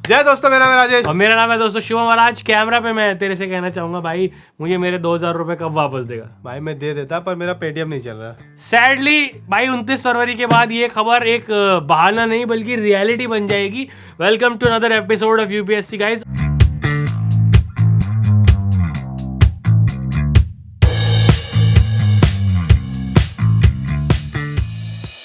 जय दोस्तों, मेरा नाम है राजेश और मेरा नाम है दोस्तों शिवम। और आज कैमरा पे मैं तेरे से कहना चाहूंगा भाई, मुझे मेरे 2000 रुपए कब वापस देगा? भाई मैं दे देता, पर मेरा पेटीएम नहीं चल रहा। सैडली भाई 29 फरवरी के बाद ये खबर एक बहाना नहीं बल्कि रियलिटी बन जाएगी। Welcome to another episode of UPSC guys.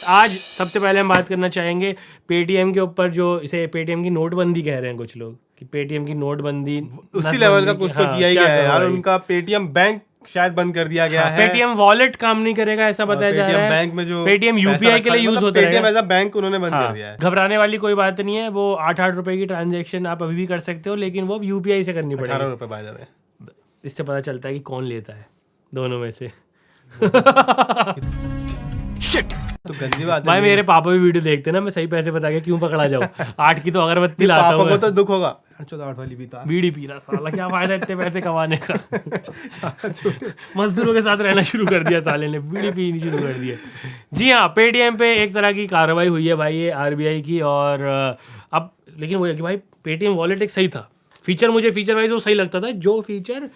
आज सबसे पहले हम बात करना चाहेंगे पेटीएम के ऊपर, जो इसे पेटीएम की नोटबंदी कह रहे हैं कुछ लोग कि पेटीएम की नोटबंदी उसी लेवल का कुछ तो किया ही गया है यार। उनका पेटीएम बैंक शायद बंद कर दिया गया है। पेटीएम वॉलेट काम नहीं करेगा ऐसा बताया जा रहा है। बैंक में जो पेटीएम यूपीआई के लिए यूज होता है, पेटीएम एज अ बैंक उन्होंने बंद कर दिया है। घबराने वाली कोई बात नहीं है। वो 8-8 रुपए की ट्रांजैक्शन आप अभी भी कर सकते हो, लेकिन वो यूपीआई से करनी पड़ेगी। 18 रुपए बाय द वे। इससे पता चलता है कि कौन लेता है दोनों में से। तो गंदी बात है भाई मेरे पापा भी वीडियो देखते हैं ना, मैं सही पैसे बता के क्यों पकड़ा जाऊं। 8 की तो अगरबत्ती लाता हूं। पापा को तो दुख होगा, 8 वाली भी था। बीड़ी पी रहा साला, क्या फायदा इतने पैसे कमाने का। मजदूरों के साथ रहना शुरू कर दिया साले ने, बीड़ी पीनी शुरू कर दिया। जी हाँ, पेटीएम पे एक तरह की कार्रवाई हुई है भाई, ये आरबीआई की। और अब लेकिन वो है कि भाई पेटीएम वॉलेट एक सही था फीचर, मुझे फीचर वाइज वो सही लगता था। जो फीचर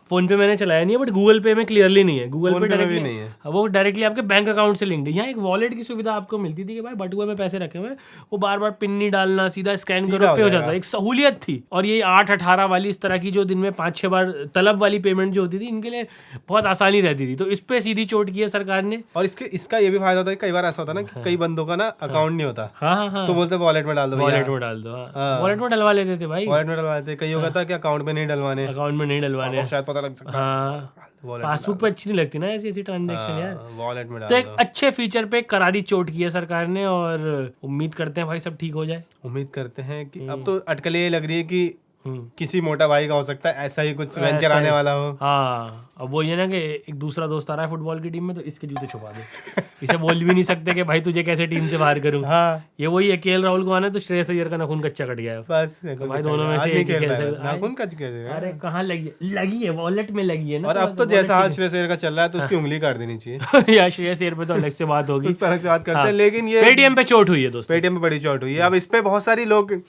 फोन पे मैंने चलाया नहीं है, बट गूगल पे में क्लियरली नहीं है। गूगल पे डायरेक्टली नहीं है, वो डायरेक्टली आपके बैंक अकाउंट से लिंक्ड है। यहाँ एक वॉलेट की सुविधा आपको मिलती थी कि भाई बटुए में पैसे रखे हुए, वो बार बार पिन नहीं डालना, सीधा स्कैन करो पे हो जाता है। एक सहूलियत थी। और ये 8-18 वाली इस तरह की जो दिन में 5-6 बार तलब वाली पेमेंट जो होती थी, इनके लिए बहुत आसानी रहती थी। तो इस पे सीधी चोट की है सरकार ने। और इसका ये भी फायदा होता है, कई बार ऐसा होता है ना कि कई बंदों का ना अकाउंट नहीं होता। हाँ, तो बोलते वॉलेट में डाल दो, वॉलेट में डाल दो। वॉलेट में डलवा लेते थे भाई, वॉलेट में डलवा देते। कई होगा था कि अकाउंट में नहीं डलवाने, अकाउंट में नहीं डलवाने, शायद पता लग सकता। हाँ, पासबुक पे अच्छी नहीं लगती ना ऐसी ट्रांजैक्शन यार। वॉलेट में डाल तो एक अच्छे फीचर पे करारी चोट की है सरकार ने, और उम्मीद करते हैं भाई सब ठीक हो जाए। उम्मीद करते हैं कि अब तो अटकलें ये लग रही है कि किसी मोटा भाई का हो सकता है, ऐसा ही कुछ वेंचर आने वाला हो। हाँ, अब वो ये ना कि एक दूसरा दोस्त आ रहा है फुटबॉल की टीम में, तो इसके जूते छुपा दे। इसे बोल भी नहीं सकते कि भाई तुझे कैसे टीम से बाहर करूं। हाँ, ये वही है, केएल राहुल को आना है तो श्रेयस अय्यर का नाखून कच्चा कट गया है बस तो भाई दोनों में से एक ही खेल सकता है। नाखून कच गए। अरे कहाँ लगी है वॉलेट में लगी है ना। और अब तो जैसा हाल श्रेयस अय्यर का चल रहा है, तो उसकी उंगली काट देनी चाहिए। यार श्रेयस अय्यर पे तो अलग से बात होगी, उस पर अलग से बात करते हैं। लेकिन ये पेटीएम पे चोट हुई है दोस्तों, पेटीएम पे बड़ी चोट हुई है। अब इस पे बहुत सारी लोग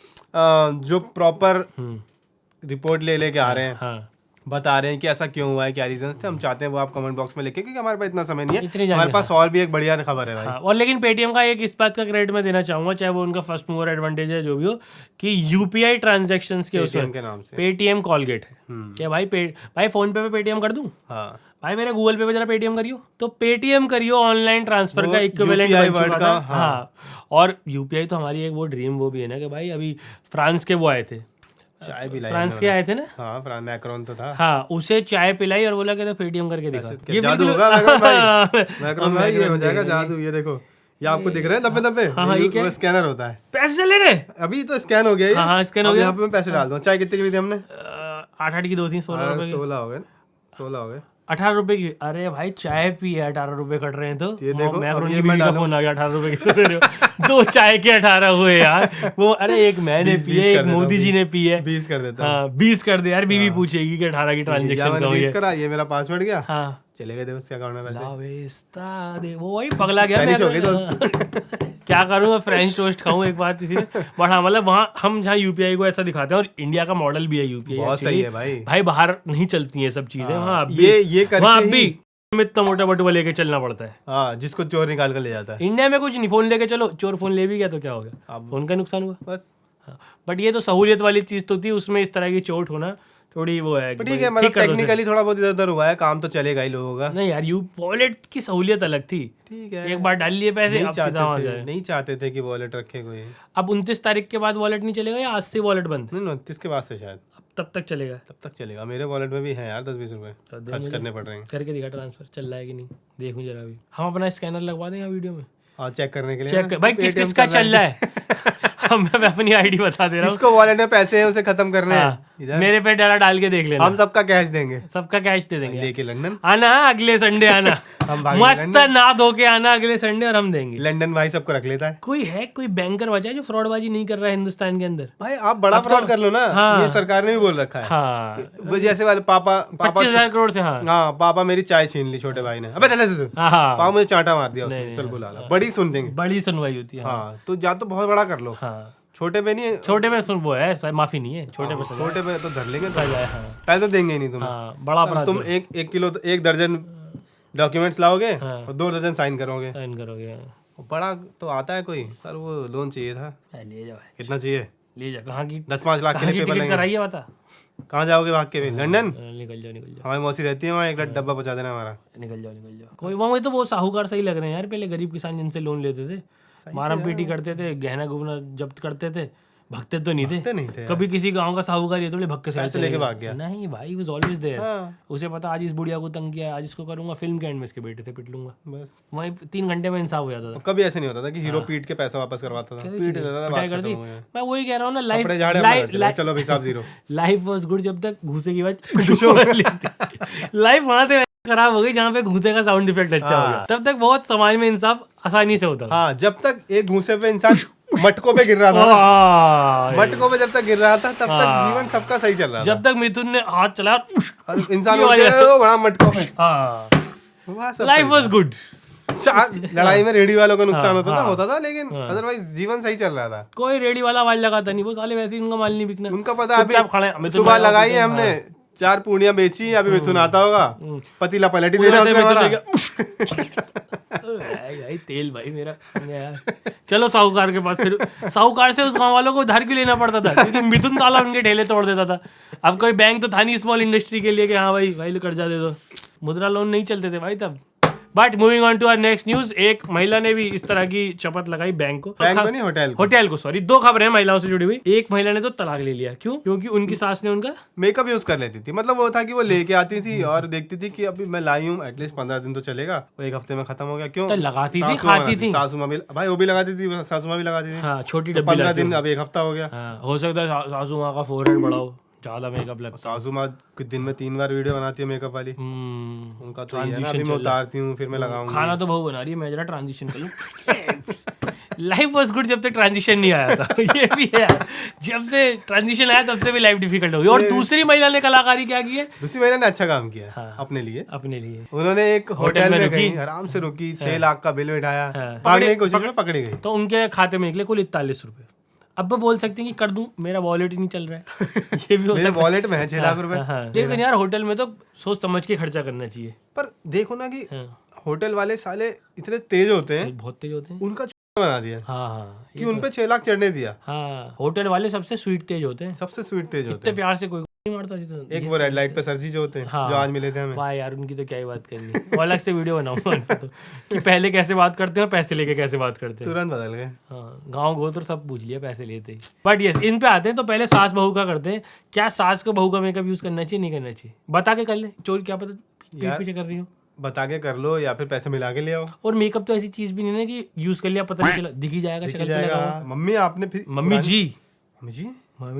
जो प्रॉपर रिपोर्ट लेके आ रहे हैं, हाँ, बता रहे हैं कि ऐसा क्यों हुआ है, क्या रीजंस थे। हम चाहते हैं वो आप कमेंट बॉक्स में लिखें, क्योंकि हमारे पास इतना समय नहीं है। हमारे पास और भी एक बढ़िया खबर है भाई। हाँ, और लेकिन पेटीएम का एक इस बात का क्रेडिट मैं देना चाहूंगा, चाहे वो उनका फर्स्ट मूवर एडवांटेज है जो भी हो, कि यूपीआई ट्रांजैक्शंस के उसमें के नाम से पेटीएम कॉलगेट है कि भाई फोन पे पेटीएम कर दूं, हाँ भाई मेरे गूगल पे जरा पेटीएम करियो, तो पेटीएम करियो ऑनलाइन ट्रांसफर का इक्विवेलेंट बन चुका था। हाँ, और यूपीआई तो हमारी एक वो ड्रीम वो भी है ना कि भाई अभी फ्रांस के वो आए थे, चाय भी फ्रांस के आए थे ना। हाँ, मैक्रोन तो था। हाँ, उसे चाय पिलाई और बोला कि पेटीएम करके दिखा। ये जादू होगा मैक्रोन भाई। मैक्रोन भाई ये हो जाएगा जादू। ये देखो, ये आपको दिख रहा है धब्बे धब्बे, वो स्कैनर होता है। पैसे चले गए, अभी तो स्कैन हो गया। हाँ स्कैन हो गया। यहाँ पे मैं पैसे डाल दूँ। चाय कितने की थी हमने? 8 की 2 थी, 16 रुपए की। 16 हो गए, 16 हो गए। 18 रुपए की। अरे भाई चाय पी है, 18 रुपए कट रहे हैं तो ये देखो, मैक्रोन की बीवी का फोन आ गया, 18 रुपए की दे रहे हो। 2 चाय के 18 हुए यार। वो अरे एक मैंने पी है, एक मोदी जी ने पी है। 20 कर देता। हाँ 20 कर दे यार, बीवी पूछेगी कि 18 की ट्रांजेक्शन का हो गया। 20 करा, ये मेरा पासवर्ड गया। हाँ चले गए उसके अकाउंट में पैसे। वो वही पगला गया। हो गई दोस्त। क्या करूँगा, फ्रेंच टोस्ट खाऊं एक बात इसीलिए। बट हाँ मतलब वहाँ हम जहाँ यूपीआई को ऐसा दिखाते हैं, और इंडिया का मॉडल भी है यूपीआई, बहुत सही है भाई। भाई बाहर नहीं चलती है सब चीजें, वहाँ ये वहाँ भी इतना मोटा बटुआ लेके चलना पड़ता है। हाँ, जिसको चोर निकाल कर ले जाता है। इंडिया में कुछ नहीं, फोन लेके चलो, चोर फोन ले भी गया तो क्या हो गया, फोन का नुकसान हुआ बस। हाँ, बट ये तो सहूलियत वाली चीज तो थी, उसमें इस तरह की चोट होना थोड़ी वो है। ठीक है, मतलब टेक्निकली थोड़ा बहुत इधर उधर हुआ है, काम तो चलेगा ही लोगों का। नहीं यार, वॉलेट की सहूलियत अलग थी। ठीक है, एक बार डाल लिए पैसे, अब सीधा वहाँ जाए। नहीं चाहते थे कि वॉलेट रखे कोई। अब 29 तारीख के बाद वॉलेट नहीं चलेगा, या आज से वॉलेट बंद? नहीं, 29 के बाद से शायद। तब तक चलेगा? तब तक चलेगा। मेरे वॉलेट में भी है यार 10-20 रुपए खर्च करने पड़ रहे हैं। करके दिखा ट्रांसफर, चल रहा है कि नहीं देखूं जरा भी। हम अपना स्कैनर लगवा दें यहाँ वीडियो में, और चेक करने के लिए। चेक भाई किस किस का चल रहा है। मैं अपनी आईडी बता दे रहा हूँ। जिसको वॉलेट में पैसे हैं उसे खत्म करने हैं, मेरे पे डाल के देख लेना। हम सबका कैश देंगे, सबका कैश दे देंगे। लेके लंदन आना अगले संडे आना। मस्त ना धो के आना अगले संडे, और हम देंगे। लंदन भाई सबको रख लेता है। कोई बैंकर बचा है जो फ्रॉडबाजी नहीं कर रहा है हिंदुस्तान के अंदर? भाई आप बड़ा फ्रॉड कर लो ना। ये सरकार ने भी बोल रखा है। हाँ, जैसे वाले पापा 25,000 करोड़ से। हाँ, पापा मेरी चाय छीन ली छोटे भाई ने। अबे चले से पापा मुझे चांटा मार दिया उसने, चल बुला ला। बड़ी सुन देंगे, बड़ी सुनवाई होती है। हाँ, तो या तो बहुत बड़ा कर लो। हाँ, छोटे पे नहीं है, छोटे में वो है माफी नहीं है, छोटे में सजा छोटे पे तो धर लेंगे, सजा है। हाँ पहले तो देंगे ही नहीं तुम्हें। हाँ, बड़ा अपराध तुम एक किलो 1 दर्जन डॉक्यूमेंट्स लाओगे और 2 दर्जन साइन करोगे, साइन करोगे। बड़ा तो आता है कोई सर वो लोन चाहिए था, ले जाओ, कितना चाहिए, ले जाओ। कहाँ की 10-5 लाख के लिए पेपर टिकट लेंगे। कराइए, बता कहाँ जाओगे भाग के भी? लंदन। निकल जाओ निकल जाओ हमारी मौसी रहती है वहाँ, एक डब्बा पहुँचा देना हमारा। निकल जाओ। कोई वहाँ तो वो साहूकार सही लग रहे हैं यार, पहले गरीब किसान जिनसे लोन लेते थे, मारम पीटी करते थे, गहना गुना जब्त करते थे, भगते तो नहीं थे। कभी किसी गांव का साहूकार ये तो भग के साइड से लेके भाग गया, नहीं भाई, वाज ऑलवेज देयर। हाँ। उसे पता आज इस बुढ़िया को तंग किया, आज इसको करूंगा, फिल्म के एंड में इसके बेटे से पिट लूंगा, बस वहीं 3 घंटे में इंसाफ हो जाता था। कभी ऐसे नहीं होता था कि हीरो पीट के पैसा वापस करवाता था, पीट लेता था, पिटाई बात कर दी। खत्म हो गया। मैं वही कह रहा हूँ ना, लाइफ चलो भाई साहब 0। लाइफ वाज गुड जब तक घूसे की बात लाइफ वहां से खराब हो गई जहाँ पे घूसे का साउंड इफेक्ट अच्छा हो गया, तब तक बहुत समाज में इंसाफ आसानी से होता था। हाँ, जब तक एक घूसे पे इंसान मटकों पे गिर रहा था ना, मटकों पे जब तक गिर रहा था तब तक जीवन सबका सही चल रहा था। जब तक मिथुन ने हाथ चलाया और इंसान उठ गया वहाँ मटकों पे, लाइफ वाज गुड। लड़ाई में रेडी वालों का नुकसान होता था, लेकिन अदरवाइज जीवन सही चल रहा था। कोई रेडी वाला आवाज लगाता नहीं, वो साले वैसे ही उनका माल नहीं बिकना, उनका पता अभी सुबह लगाई है हमने 4 पूड़ियां बेची, अभी मिथुन आता होगा पतीला पलटी देना भाई तेल भाई मेरा यार। चलो साहूकार के पास, फिर साहूकार से उस गांव वालों को उधार क्यों लेना पड़ता था, क्योंकि मिथुन ताला उनके ठेले तोड़ देता था। अब कोई बैंक तो था नहीं स्मॉल इंडस्ट्री के लिए कि हाँ भाई कर्जा दे दो, मुद्रा लोन नहीं चलते थे भाई तब। But moving on to our next news, एक महिला ने भी इस तरह की शपथ लगाई बैंक को नहीं, होटल को सॉरी। 2 खबरें हैं महिलाओं से जुड़ी हुई। एक महिला ने तो तलाक ले लिया, क्यों? क्योंकि उनकी सास ने उनका मेकअप यूज कर लेती थी। मतलब वो था कि वो लेके आती थी और देखती थी कि अभी मैं लाई हूँ, एटलीस्ट 15 दिन तो चलेगा, वो 1 हफ्ते में खत्म हो गया। क्यों? तो लगाती थी, खाती थी, सासू माँ भी भाई वो भी लगाती थी, सासू माँ भी लगाती थी। हाँ, छोटी डब्बी 15 दिन, अब 1 हफ्ता हो गया। हो सकता है सासू माँ का फोरहेड बढ़ाओ, ज्यादा मेकअप लगता। सासू माँ दिन में 3 बार वीडियो बनाती है मेकअप वाली, उनका तो ये है ना, अभी मैं उतारती हूँ फिर मैं लगाऊंगी। खाना तो बहू बना रही है, मैं जरा ट्रांजिशन कर लूं। लाइफ वाज गुड जब तक ट्रांजिशन नहीं आया था। ये भी है, जब से ट्रांजिशन आया तब से भी लाइफ डिफिकल्ट हो गई। और दूसरी महिला ने कलाकारी क्या की है? दूसरी महिला ने अच्छा काम किया। हाँ, अपने लिए उन्होंने एक होटल में गई, आराम से रुकी, 6 लाख का बिल बिठाया, भागने की कोशिश में पकड़ी गई, तो उनके खाते में निकले कुल 41 रुपए। अब वो बोल सकते हैं कि कर दूं, मेरा वॉलेट ही नहीं चल रहा है। ये भी हो सकता है, वॉलेट में है 6 लाख रुपए। लेकिन यार होटल में तो सोच समझ के खर्चा करना चाहिए। पर देखो ना कि होटल वाले साले इतने तेज होते हैं, बहुत तेज होते हैं, उनका बना दिया। हाँ, कि उनपे 6 लाख चढ़ने दिया। हाँ, होटल वाले सबसे स्वीट तेज होते हैं, सबसे स्वीट तेज होते हैं, इतने प्यार से कोई नहीं मारता। एक वो रेड लाइट पे सर जी जो होते हैं, जो आज मिले थे हमें, वाह यार उनकी तो क्या ही बात करनी। वो अलग से वीडियो बनाऊंगा उनपे तो, कि पहले कैसे बात करते हैं और पैसे लेके कैसे बात करते हैं, तुरंत बदल गए। हाँ, गाँव गोत्र सब पूछ लिया पैसे लेते ही। बट यस, इन पे आते हैं तो पहले सास बहू का करते हैं। क्या सास को बहू का मेकअप यूज करना चाहिए, नहीं करना चाहिए? बता के कर ले, चोरी क्या पता पीठ पीछे कर रही हो, बता के कर लो या फिर पैसे मिला के ले आओ। और मेकअप तो ऐसी चीज भी नहीं है कि यूज कर लिया पता नहीं चला, दिख ही जाएगा, शक्ल पे लगा हुआ। मम्मी आपने फिर मम्मी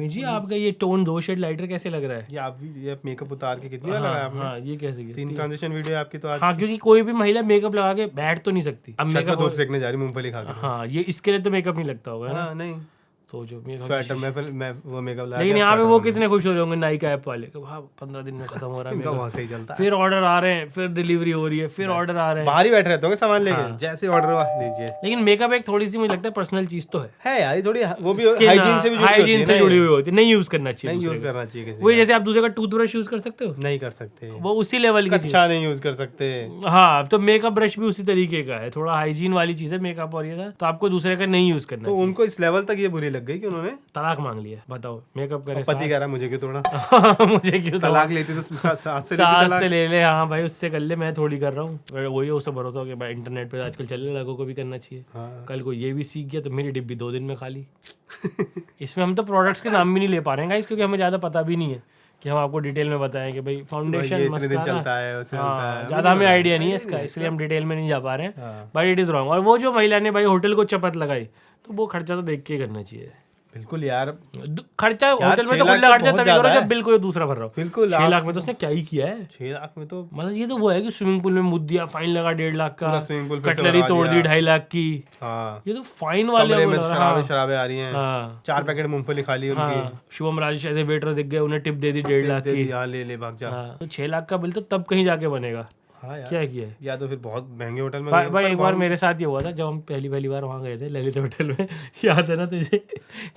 जी आपका ये टोन 2 शेड लाइटर कैसे लग रहा है? ये आप ये मेकअप उतार के कितनी बार लगाया आपने? हाँ, ये कैसे 3 ट्रांजिशन वीडियो आपकी तो आज। हाँ, क्योंकि कोई भी महिला मेकअप लगा के बैठ तो नहीं सकती। अब मेकअप धूप सेकने जा रही मूंगफली खा के। हाँ, ये इसके लिए तो मेकअप नहीं लगता होगा ना? नहीं, सोचो स्वेटर में वो मेकअप लगा। लेकिन यहाँ पे वो कितने खुश हो रहे होंगे नाइका ऐप वाले, 15 दिन में खत्म हो रहा है, बहुत सही चलता है। फिर ऑर्डर आ रहे हैं, फिर डिलीवरी हो रही है, फिर ऑर्डर आ रहे हैं, बाहर ही बैठे रहते होंगे सामान लेके, जैसे ऑर्डर हुआ लीजिए। लेकिन मेकअप एक थोड़ी सी मुझे लगता है पर्सनल चीज तो है यार, थोड़ी वो भी हाइजीन से जुड़ी हुई होती है, नहीं यूज करना चाहिए, नहीं यूज करना चाहिए किसी। वही जैसे आप दूसरे का टूथब्रश यूज कर सकते हो, नहीं कर सकते, वो उसी लेवल की अच्छा नहीं यूज कर सकते। हाँ, तो मेकअप ब्रश भी उसी तरीके का है, थोड़ा हाइजीन वाली चीज है मेकअप, और ये था तो आपको दूसरे का नहीं यूज करना। तो उनको इस लेवल तक ये बुरी लग गई कि उन्होंने तलाक मांग लिया। बताओ, मेकअप करे, पति कह रहा मुझे क्यों तोड़ा। मुझे क्यों तलाक लेती तो सास से ले ले। हाँ भाई, उससे कर ले, मैं थोड़ी कर रहा हूँ। वही उसे भरोसा हो कि भाई इंटरनेट पे आजकल चलने लोगों को भी करना चाहिए। कल को ये भी सीख गया तो मेरी डिब्बी 2 दिन में खाली। इसमें हम तो प्रोडक्ट्स के नाम भी नहीं ले पा रहे हैं गाइस, क्योंकि हमें ज्यादा पता भी नहीं है कि हम आपको डिटेल में बताएं कि भाई फाउंडेशन ज्यादा हमें आइडिया नहीं है इसका, इसलिए हम डिटेल में नहीं जा पा रहे हैं। But it is wrong. और वो जो महिला ने भाई होटल को चपत लगाई, तो वो खर्चा तो देख के करना चाहिए। बिल्कुल यार, खर्चा होटल में तो खुला खर्चा तभी करो जब बिल कोई दूसरा भर रहा हो। बिल्कुल 6 लाख में तो उसने क्या ही किया है। 6 लाख में तो मतलब ये तो वो है कि स्विमिंग पूल में मुद्द दिया, फाइन लगा 1.5 लाख का, कटलरी तोड़ दी 2.5 लाख की। ये तो फाइन वाले शराबे आ रही हैं। 4 पैकेट मूंगफली खा ली उनकी। शुभम राजेश ऐसे वेटर दिख गए, उन्हें टिप दे दी 1.5 लाख की। ले ले भाग जा। तो 6 लाख का बिल तो तब कहीं जाके बनेगा। हाँ यार, क्या किया है? या तो फिर बहुत महंगे होटल में भाई एक बार मेरे साथ ये हुआ था जब हम पहली बार वहाँ गए थे ललित होटल में याद है ना तुझे?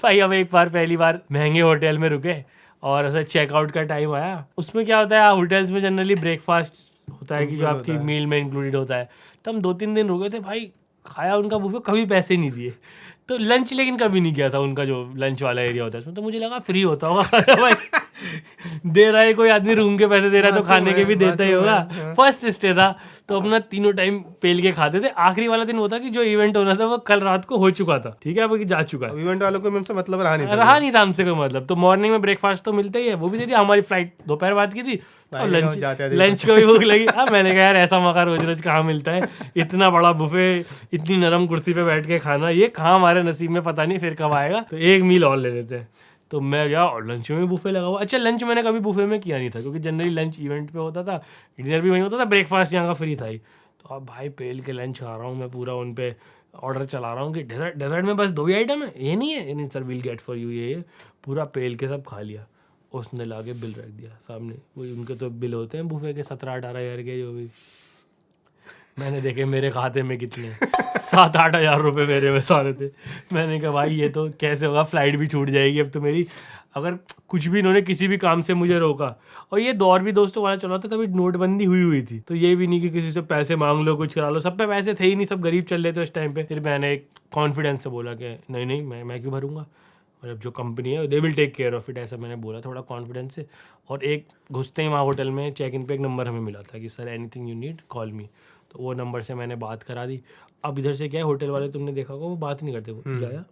भाई हम एक बार पहली बार महंगे होटल में रुके और ऐसा चेकआउट का टाइम आया। उसमें क्या होता है, होटल्स में जनरली ब्रेकफास्ट होता है कि जो आपकी मील में इंक्लूडेड होता है। तो हम 2-3 दिन रुके थे भाई, खाया उनका बुफे, कभी पैसे नहीं दिए। तो लंच लेकिन कभी नहीं किया था उनका, जो लंच वाला एरिया होता है उसमें। तो मुझे लगा फ्री होता होगा खाना भाई दे रहा है कोई आदमी, रूम के पैसे दे रहा है तो खाने के भी देता ही होगा। फर्स्ट स्टे था तो अपना तीनों टाइम पेल के खाते थे। आखिरी वाला दिन होता कि जो इवेंट होना था वो कल रात को हो चुका था, ठीक है, वो जा चुका है। इवेंट वालों को हमसे मतलब रहा नहीं था हमसे कोई मतलब। तो मॉर्निंग में ब्रेकफास्ट तो मिलता ही है, वो भी दे दिया। हमारी फ्लाइट दोपहर बाद की थी और लंच को भी भूख लगी। अब मैंने कहा यार ऐसा मौका रोज रोज कहाँ मिलता है, इतना बड़ा बुफे, इतनी नरम कुर्सी पे बैठ के खाना, ये कहाँ हमारे नसीब में, पता नहीं फिर कब आएगा। तो एक मील और ले लेते हैं। तो मैं गया और लंच में भी बुफे लगा हुआ। अच्छा, लंच मैंने कभी बुफे में किया नहीं था क्योंकि जनरली लंच इवेंट पे होता था, डिनर भी वहीं होता था, ब्रेकफास्ट यहाँ का फ्री था ही। तो अब भाई पेल के लंच खा रहा हूँ मैं पूरा, उन पे ऑर्डर चला रहा हूँ कि डेजर्ट में बस 2 ही आइटम है, ये नहीं है, नहीं sir will get for you, ये पूरा पेल के सब खा लिया। उसने ला के बिल रख दिया सामने, वही उनके तो बिल होते हैं बुफे के 17-18 हज़ार के जो भी। मैंने देखे मेरे खाते में कितने 7-8 हज़ार रुपये मेरे में सारे थे। मैंने कहा भाई ये तो कैसे होगा, फ्लाइट भी छूट जाएगी अब तो मेरी, अगर कुछ भी इन्होंने किसी भी काम से मुझे रोका। और ये दौर भी दोस्तों वाला चला था, तभी नोटबंदी हुई थी। तो ये भी नहीं कि किसी से पैसे मांग लो, कुछ करा लो, सब पे पैसे थे ही नहीं, सब गरीब चल रहे थे उस टाइम पे। फिर मैंने एक कॉन्फिडेंस से बोला कि नहीं मैं क्यों भरूंगा, मतलब जो कंपनी है they will take care of it, ऐसा मैंने बोला थोड़ा कॉन्फिडेंस से। और एक घुसते ही वहाँ होटल में चेक इन पे एक नंबर हमें मिला था कि sir anything you need call मी। तो वो नंबर से मैंने बात करा दी। अब इधर से क्या है, होटल वाले तुमने देखा होगा वो बात नहीं करते, वो जाया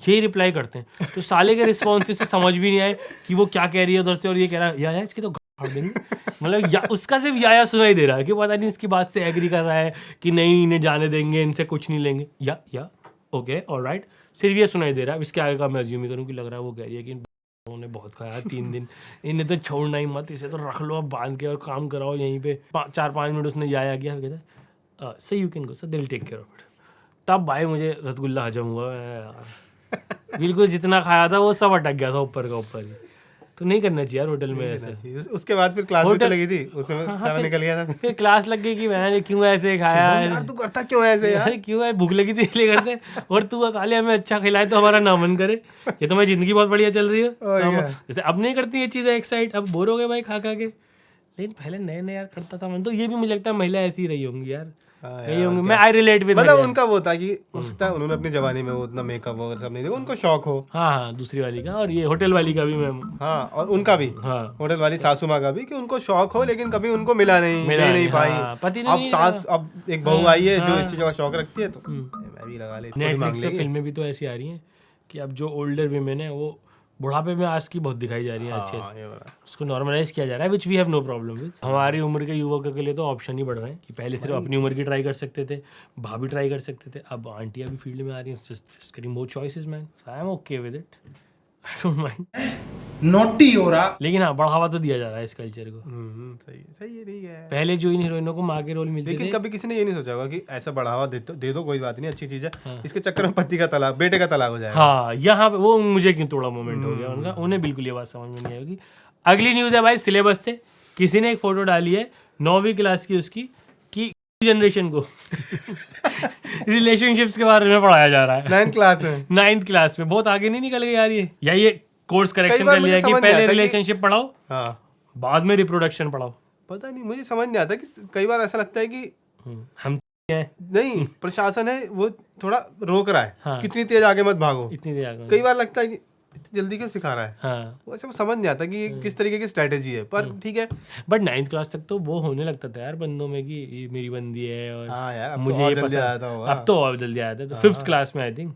यही रिप्लाई करते हैं। तो साले के रिस्पॉन्स से समझ भी नहीं आए कि वो क्या कह रही है उधर से, और ये कह रहा है या इसकी तो मतलब या उसका सिर्फ या सुनाई दे रहा है कि पता नहीं इसकी बात से एग्री कर रहा है कि नहीं इन्हें जाने देंगे, इनसे कुछ नहीं लेंगे, या ओके ऑलराइट, सिर्फ ये सुनाई दे रहा है। इसके आगे का मैं अज्यूम ही करूँ कि लग रहा है वो कह रही है कि उन्होंने बहुत खाया 3 दिन, इन्हें तो छोड़ना ही मत, इसे तो रख लो अब बांध के और काम कराओ यहीं पे। 4-5 मिनट उसने या गया, कहता sir you can go sir, they will take care of it. तब भाई मुझे रसगुल्ला हजम हुआ यार, बिल्कुल जितना खाया था वो सब अटक गया था ऊपर का ऊपर ही। तो नहीं करना चाहिए यार होटल में ऐसे। उसके बाद फिर क्लास भी तो लगी थी, उसमें सारा निकल गया था। फिर क्लास लग गई कि मैंने क्यों ऐसे खाया यार, तू करता क्यों ऐसे यार, क्यों है, भूख लगी थी इसलिए करते, और तू साले हमें अच्छा खिलाए तो हमारा ना मन करे। ये तो मेरी जिंदगी बहुत बढ़िया चल रही है, जैसे अब नहीं करती ये चीज़ें एक साइड, अब बोर हो गए भाई खा के। लेकिन पहले नए यार करता था मैं तो। ये भी मुझे लगता है महिला ऐसी रही होंगी यार, यही होंगी। मैं आई रिलेट विद, मतलब उनका वो था कि उसका उन्होंने अपनी जवानी में वो उतना मेकअप वगैरह सब नहीं देखा, उनको शौक हो। हाँ दूसरी वाली का, और ये होटल वाली का भी मैम, हाँ और उनका भी, हाँ होटल वाली सासू माँ का भी, कि उनको शौक हो लेकिन कभी उनको मिला नहीं पाई। अब सास, अब एक बहू आई है जो इस चीज़ का शौक रखती है, तो मैं भी लगा लेती हूँ। नेटफ्लिक्स पे फिल्में भी तो ऐसी आ रही हैं कि अब जो ओल्डर वीमेन है वो बुढ़ापे में आज की बहुत दिखाई जा रही है, अच्छे उसको नॉर्मलाइज किया जा रहा है, which we have no problem with. हमारी उम्र के युवकों के लिए तो ऑप्शन ही बढ़ रहे हैं कि पहले सिर्फ अपनी उम्र की ट्राई कर सकते थे, भाभी ट्राई कर सकते थे, अब आंटियां भी फील्ड में आ रही हैं, just getting more choices man, so I am okay with it, I don't mind. Naughty हो रहा, लेकिन हाँ बढ़ावा तो दिया जा रहा है इस कल्चर को। सही है, ठीक है। पहले जो इन हीरोइनों को माँ के रोल मिलते थे, लेकिन कभी किसी ने ये नहीं सोचा होगा कि ऐसा बढ़ावा दे दो कोई बात नहीं, अच्छी चीज है, इसके चक्कर में पति का तलाक, बेटे का तलाक हो जाएगा। हाँ यहाँ पे वो मुझे क्यों थोड़ा मोमेंट हो गया उनका, उन्हें बिल्कुल ये बात समझ में नहीं आएगी। अगली न्यूज है भाई सिलेबस से, किसी ने एक फोटो डाली है 9वीं क्लास की उसकी, कि जनरेशन को रिलेशनशिप्स के बारे में पढ़ाया जा रहा है 9th क्लास में। बहुत आगे नहीं निकल गए यार ये, या ये कोर्स करेक्शन कर लिया कि पहले रिलेशनशिप पढ़ाओ, हाँ बाद में रिप्रोडक्शन पढ़ाओ। पता नहीं, मुझे समझ नहीं आता कि कई बार ऐसा लगता है कि हम नहीं, प्रशासन है वो थोड़ा रोक रहा है, हाँ। कितनी तेज आगे मत भागो, इतनी तेज आगे। कई बार लगता है कि इतनी जल्दी क्यों सिखा रहा है, हाँ। वैसे समझ नहीं आता कि किस तरीके की स्ट्रेटेजी है, पर ठीक है। बट 9th क्लास तक तो वो होने लगता था यार बंदों में कि ये मेरी बंदी है, और हाँ यार, मुझे ये पसंद आया था, अब तो और जल्दी आया था। तो 5th क्लास में आई थिंक,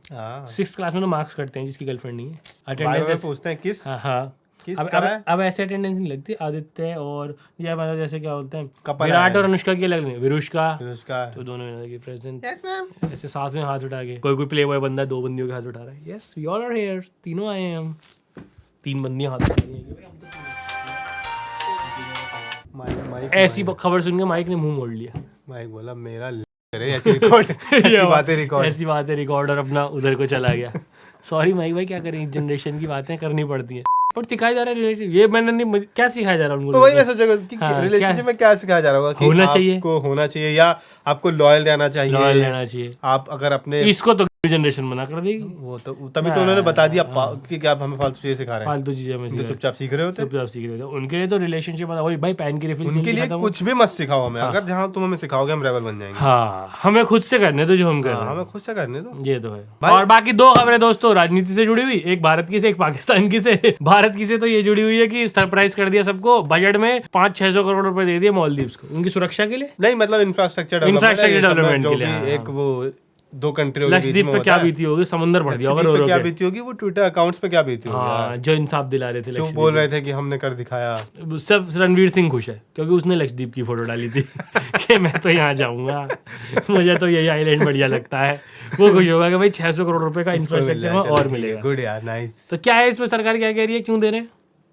6th क्लास में तो मार्क्स करते हैं जिसकी गर्लफ्रेंड नहीं है, अटेंडेंस पूछते हैं किस, हाँ अब ऐसे अटेंडेंस नहीं लगती। आदित्य और या मतलब जैसे क्या बोलते हैं, विराट और अनुष्का की अलग नहीं, विरुष्का तो दोनों लगी प्रेजेंट, ऐसे साथ में हाथ उठा के, कोई प्ले बॉय बंदा 2 बंदियों के हाथ उठा रहा है, yes we all are here, तीनों आए हैं हम, 3 बंदियां हाथ उठा रही हैं। ऐसी खबर सुन के माइक ने मुंह मोड़ लिया, माइक बोला मेरा ऐसी बातें रिकॉर्ड, और अपना उधर को चला गया। सॉरी माइक भाई, क्या करें, इस जनरेशन की बातें करनी पड़ती हैं। पर सिखाया जा रहा है रिलेशन, ये मैंने नहीं, क्या सिखाया जा रहा है उनको? तो वही मैं सोचा कि रिलेशनशिप में क्या सिखाया जा रहा होगा कि होना चाहिए, आपको होना चाहिए या आपको लॉयल रहना चाहिए, लॉयल रहना चाहिए। आप अगर अपने इसको तो जनरेशन मना कर देगी, वो तो तभी तो उन्होंने बता दिया कि क्या आप हमें फालतू चीजें सिखा रहे हैं, फालतू चीजें हमें जो चुपचाप सीख रहे होते, चुपचाप सीख रहे थे। उनके लिए तो रिलेशनशिप वही भाई पैन की रिफिल, उनके लिए कुछ भी मत सिखाओ हमें, अगर जहाँ तुम हमें सिखाओगे हम रेबल बन जाएंगे। हाँ, हमें खुद से करने दो जो हम कर रहे हैं, हमें खुद से करने दो, ये तो है। और बाकी दो खबरें दोस्तों राजनीति से जुड़ी हुई, एक भारत की से एक पाकिस्तान की से। भारत की से तो ये जुड़ी हुई है कि सरप्राइज कर दिया सबको, बजट में 500-600 करोड़ रुपए दे दिए मालदीव्स को उनकी सुरक्षा के लिए, नहीं मतलब इंफ्रास्ट्रक्चर डेवलपमेंट के लिए। एक वो 2 कंट्री लक्षद्वीप पे क्या बीती होगी, समुद्र भर दिया होगा, क्या बीती होगी, वो ट्विटर अकाउंट्स पे क्या बीती होगी। हाँ, जो इंसाफ दिला रहे थे, जो बोल रहे थे कि हमने कर दिखाया। सब रणवीर सिंह खुश है क्योंकि उसने लक्षद्वीप की फोटो डाली थी कि मैं तो यहाँ जाऊंगा, मुझे तो यही आइलैंड बढ़िया लगता है। वो खुश होगा कि भाई 600 करोड़ रुपए का इंफ्रास्ट्रक्चर और मिलेगा। गुड यार, नाइस। तो क्या है इस पे सरकार क्या कह रही है, क्यों दे रहे हैं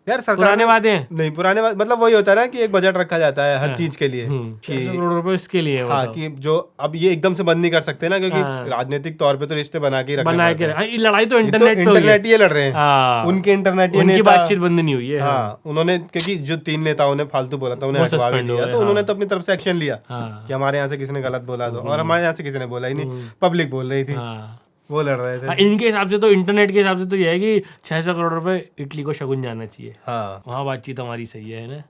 यार? सरकार पुराने वादे हैं, नहीं पुराने वादे, मतलब वही होता है ना कि एक बजट रखा जाता है हर चीज के लिए, 600 करोड़ रुपए इसके लिए। हाँ, कि जो अब ये एकदम से बंद नहीं कर सकते ना, क्योंकि राजनीतिक तौर पे तो रिश्ते बना के रखने, लड़ाई तो इंटरनेट ये लड़ रहे हैं, उनके इंटरनेट उनकी बातचीत बंद नहीं हुई है। हाँ, उन्होंने क्योंकि जो 3 नेताओं ने फालतू बोला था उन्हें हटवा भी दिया, तो उन्होंने तो अपनी तरफ से एक्शन लिया कि हमारे यहाँ से किसी ने गलत बोला तो, और हमारे यहाँ से किसी ने बोला ही नहीं, पब्लिक बोल रही थी, वो लड़ रहे थे। इनके हिसाब से तो, इंटरनेट के हिसाब से तो ये है कि 600 करोड़ रुपए इटली को शगुन जाना चाहिए। हाँ, वहाँ बातचीत हमारी सही है ना,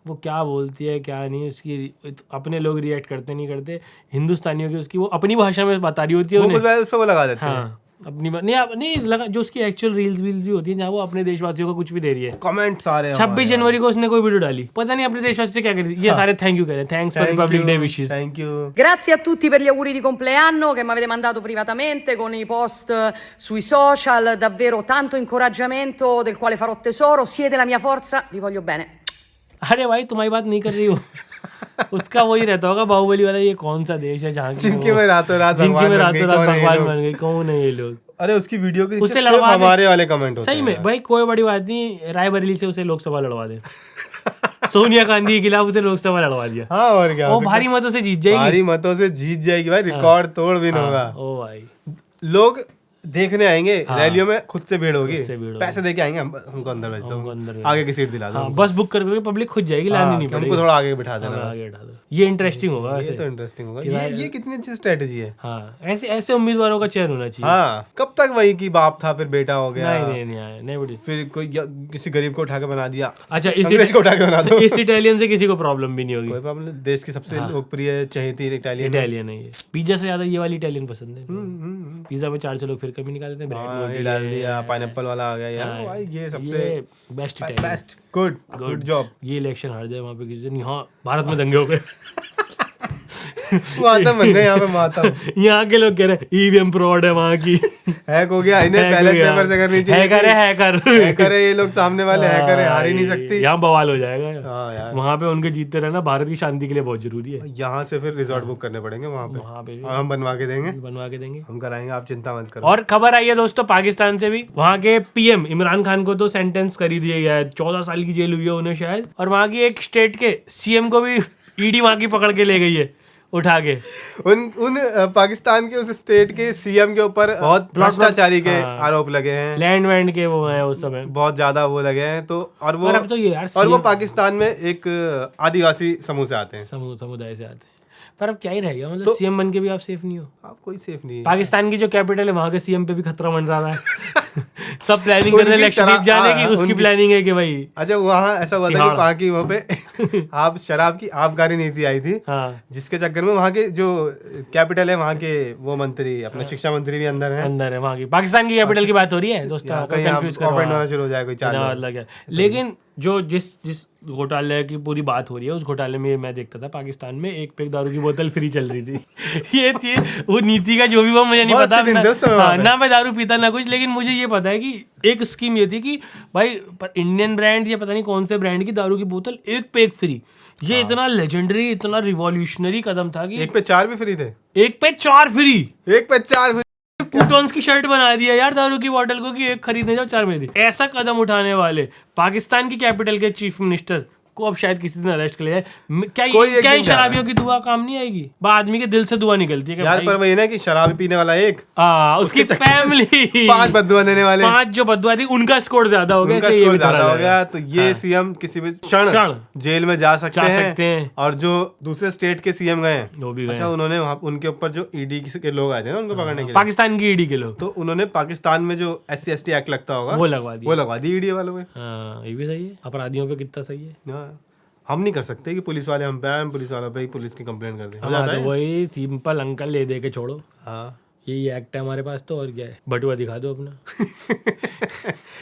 वो क्या बोलती है क्या नहीं, उसकी अपने लोग रिएक्ट करते नहीं करते, हिंदुस्तानियों की उसकी वो अपनी भाषा में बता रही होती है, उस पर वो लगा देते हैं अपनी नहीं लगा, जो उसकी एक्चुअल रील्स भी होती है जहाँ वो अपने देशवासियों को कुछ भी दे रही है। कमेंट्स आ रहे हैं। 26 जनवरी को उसने कोई वीडियो डाली, पता नहीं अपने देशवासी से क्या कर रही थी, ये सारे थैंक यू कह रहे हैं, thanks for Republic day wishes, thank you, grazie a tutti per gli auguri di compleanno che mi avete mandato privatamente con i post sui social, davvero tanto incoraggiamento del quale farò tesoro, siete la mia forza, vi voglio bene। अरे भाई तुम्हारी बात नहीं कर रही हो उसका वही रहता होगा बाहुबली वाला, ये कौन सा देश है जहाँ जिनके में रातों रात भगवान बन गए, कौन है ये लोग? अरे उसकी वीडियो के उससे सिर्फ हमारे वाले कमेंट होते हैं। सही में भाई कोई बड़ी बात नहीं, रायबरेली से उसे लोकसभा लड़वा दे सोनिया गांधी के खिलाफ उसे लोकसभा लड़वा दिया। हाँ, और क्या, वो भारी मतों से जीत जाएगी, भारी मतों से जीत जाएगी भाई, रिकॉर्ड तोड़ विन होगा। ओ भाई, लोग देखने आएंगे, रैलियों में खुद से भीड़ होगी, पैसे देके आएंगे, हमको अंदर भेज दो, आगे की सीट दिला दो, बस बुक करके पब्लिक खुद जाएगी, लानी नहीं पड़ेगी, हमको थोड़ा आगे बिठा देना, आगे बिठा दो। ये इंटरेस्टिंग होगा वैसे, ये तो इंटरेस्टिंग होगा, ये कितनी अच्छी स्ट्रेटेजी है। हाँ, ऐसे उम्मीदवारों का चयन होना चाहिए। हाँ, कब तक वही की बाप था फिर बेटा हो गया, नहीं, फिर कोई किसी गरीब को उठा के बना दिया, अच्छा को उठा के बना दो, इस इटालियन से किसी को प्रॉब्लम भी नहीं होगी, कोई प्रॉब्लम। देश की सबसे लोकप्रिय चहेती इटालियन है ये, पिज्जा से ज्यादा ये वाली इटालियन पसंद है। पिज्जा में 4 लोग फिर कभी निकाल देते हैं, ये डाल दिया, पाइनएप्पल वाला आ गया यार, भाई ये सबसे बेस्ट गुड जॉब। ये इलेक्शन हार जाए वहाँ पे किसी दिन, यहाँ भारत में दंगे हो गए मातम बन गए यहाँ पे, मातम। यहाँ के लोग कह रहे हैं ईवीएम फ्रॉड है वहाँ की, हैक हो गया, इन्हें बैलेट पेपर से करनी चाहिए, हैकर है ये लोग, सामने वाले हैकर है, हार ही नहीं सकती, यहाँ बवाल हो जाएगा। हाँ यार, वहाँ पे उनके जीतते रहना भारत की शांति के लिए बहुत जरूरी है। यहाँ से फिर रिजॉर्ट बुक करने पड़ेंगे वहाँ पे हम बनवा के देंगे, हम कराएंगे, आप चिंता मत करो। और खबर आई है दोस्तों पाकिस्तान से भी, वहाँ के पीएम इमरान खान को तो सेंटेंस कर ही दिया गया है, 14 साल की जेल हुई है उन्हें शायद, और वहाँ की एक स्टेट के सीएम को भी ईडी वहाँ की पकड़ के ले गई है उठा के। उन पाकिस्तान के उस स्टेट के सीएम के ऊपर बहुत भ्रष्टाचारी के आरोप लगे हैं, लैंड वैंड के वो हैं उस समय बहुत ज्यादा वो लगे हैं, तो और वो अब तो ये यार और वो पाकिस्तान में एक आदिवासी समूह से आते हैं, समुदाय से आते हैं, पर अब क्या ही रह गया, मतलब सीएम बन के भी आप सेफ नहीं हो, आप कोई सेफ नहीं है। पाकिस्तान की जो कैपिटल है वहाँ के सीएम पे भी खतरा बन रहा है सब प्लानिंग कर रहे हैं लक्षद्वीप जाने की, उसकी प्लानिंग है कि भाई, अच्छा वहाँ ऐसा हुआ था कि वहाँ की वहाँ पे आप शराब की आबकारी नीति आई थी, जिसके चक्कर में वहाँ के जो कैपिटल है वहाँ के वो मंत्री, अपने शिक्षा मंत्री भी अंदर है वहाँ की, पाकिस्तान की कैपिटल की बात हो रही है दोस्तों, कंफ्यूज करना शुरू हो जाए कोई चार। लेकिन जो जिस घोटाले की पूरी बात हो रही है, उस घोटाले में मैं देखता था पाकिस्तान में एक पैक दारू की बोतल फ्री चल रही थी ये थी वो नीति का जो भी वो मुझे नहीं पता, ना मैं दारू पीता ना कुछ, लेकिन मुझे ये पता है कि एक स्कीम ये थी कि भाई इंडियन ब्रांड या पता नहीं कौन से ब्रांड की दारू की बोतल एक पैक फ्री, ये इतना लेजेंडरी, इतना रिवॉल्यूशनरी कदम था कि 1 पे 4 भी फ्री थे, 1 पे 4 फ्री, 1 पे 4 फ्री, कूटॉन्स की शर्ट बना दिया यार दारू की बोतल को कि एक खरीदने जाओ 4 मिलती। ऐसा कदम उठाने वाले पाकिस्तान की कैपिटल के चीफ मिनिस्टर को अब शायद किसी दिन अरेस्ट कर लिया जाए। क्या शराबियों की दुआ काम नहीं आएगी? आदमी के दिल से दुआ निकलती है यार, पर वही ना कि शराब पीने वाला एक, उसकी फैमिली 5 बद्दुआ देने वाले, 5 जो बद्दुआ थी उनका स्कोर ज्यादा हो गया, ज्यादा हो गया। तो ये सीएम किसी भी क्षण जेल में जा सकते हैं। और जो दूसरे स्टेट के सीएम गए वो भी अच्छा, उन्होंने उनके ऊपर जो ईडी के लोग आए थे ना उनको पकड़ने के लिए, पाकिस्तान की ईडी के लोग, तो उन्होंने पाकिस्तान में जो SC/ST एक्ट लगता होगा वो लगवा दी ईडी वालों में। ये भी सही है, अपराधियों पे कितना सही है। हम नहीं कर सकते कि पुलिस वाले हम पे आए, पुलिस वालों पे ही पुलिस की कंप्लेंट कर दें। तो वही सिंपल अंकल ले दे के छोड़ो। हाँ, यही एक्ट है हमारे पास। तो और क्या है, बटुआ दिखा दो अपना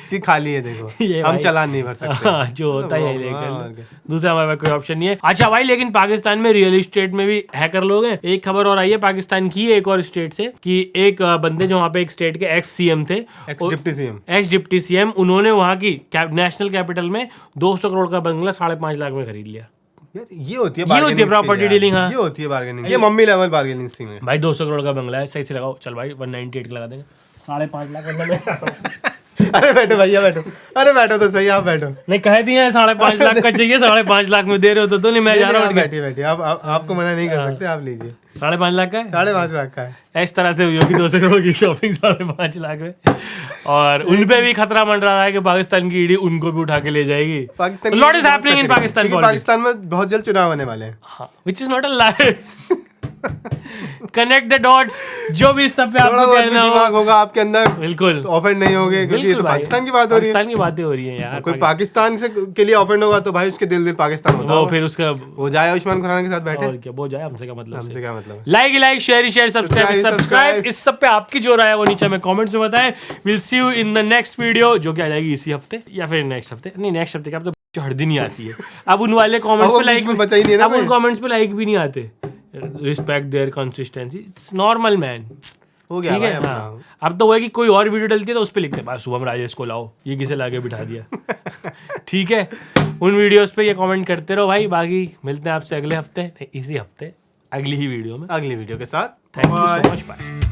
कि खाली है देखो, हम चालान नहीं भर सकते। जो होता है यही लेकर, दूसरा हमारे पास कोई ऑप्शन नहीं है। अच्छा भाई, लेकिन पाकिस्तान में रियल एस्टेट में भी हैकर लोग हैं। एक खबर और आई है पाकिस्तान की एक और स्टेट से कि एक बंदे जो वहाँ पे एक स्टेट के एक्स डिप्टी सीएम, उन्होंने वहाँ की नेशनल कैपिटल में 200 करोड़ का बंगला 5.5 लाख में खरीद लिया। ये होती है प्रॉपर्टी डीलिंग। हाँ, ये होती है बार्गेनिंग, ये मम्मी लेवल बार्गेनिंग है भाई। 200 करोड़ का बंगला है, सही से लगाओ। चल भाई 198 लगा देंगे, 5.5 लाख। अरे बैठो भैया, बैठो। अरे बैठो तो सही, आप बैठो। नहीं कह दिए 5.5 लाख का चाहिए, 5.5 लाख में दे रहे हो तो नहीं, मैं जा रहा हूँ। बैठिए आपको मना नहीं कर सकते, आप लीजिए। 5.5 लाख का है, 5.5 लाख का है। इस तरह से हुई होगी 200 करोड़ की शॉपिंग 5.5 लाख में। और उनपे भी खतरा मंडरा रहा है कि पाकिस्तान की ईडी उनको भी उठा के ले जाएगी। Lot is happening in Pakistan. Pakistan में बहुत जल्द चुनाव होने वाले हैं, which is not a lie. Connect the dots, जो भी सब पे आपको कहना होगा आपके अंदर, बिल्कुल ऑफेंड नहीं होगे, क्योंकि ये तो पाकिस्तान की बात हो रही है। पाकिस्तान की बातें हो रही है यार। कोई पाकिस्तान से के लिए ऑफेंड होगा तो भाई उसके दिल पाकिस्तान होता है, वो फिर उसका वो जाए आयुष्मान खुराना के साथ बैठे, और क्या वो जाए, हमसे क्या मतलब। Like share subscribe. इस सब पे आपकी जो राय है वो नीचे में कमेंट्स में बताएं। Will see you in the next video, जो कि आ जाएगी इसी हफ्ते या फिर नेक्स्ट हफ्ते। नहीं, नेक्स्ट हफ्ते का अब तो हर दिन ही आती है। अब उन वाले कमेंट्स पे लाइक में बचा ही नहीं है, अब उन कमेंट्स पे लाइक भी नहीं आते। Respect there consistency, it's normal man. हो गया, ठीक है। हाँ, अब तो वो है कि कोई और वीडियो डलती है तो उस पर लिखते हैं शुभम राजेश को लाओ, ये किसे लाके बिठा दिया। ठीक है, उन वीडियोस पे ये कमेंट करते रहो भाई। बाकी मिलते हैं आपसे अगले हफ्ते, इसी हफ्ते अगली ही वीडियो में, अगली वीडियो के साथ। Thank you so much, bye.